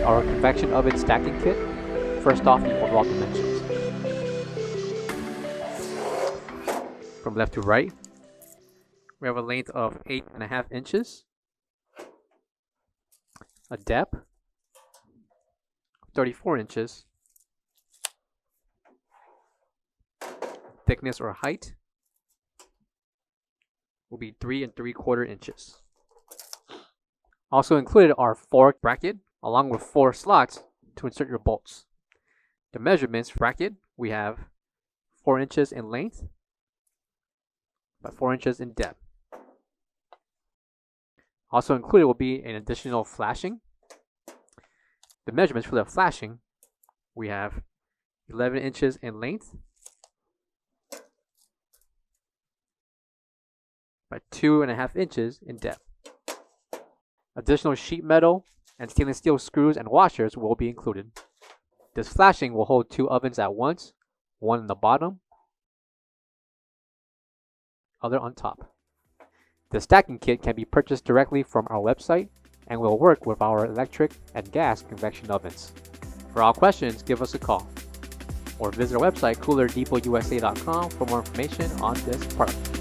our convection oven stacking kit. First off, the overall dimensions. From left to right, we have a length of 8.5 inches, a depth of 34 inches, thickness or height will be 3 3/4 inches. Also included are 4 bracket along with 4 slots to insert your bolts. The measurements bracket, we have 4 inches in length by 4 inches in depth. Also included will be an additional flashing. The measurements for the flashing, we have 11 inches in length by 2.5 inches in depth. Additional sheet metal and stainless steel screws and washers will be included. This flashing will hold 2 ovens at once, one on the bottom, other on top. The stacking kit can be purchased directly from our website and will work with our electric and gas convection ovens. For all questions, give us a call or visit our website coolerdepotUSA.com for more information on this product.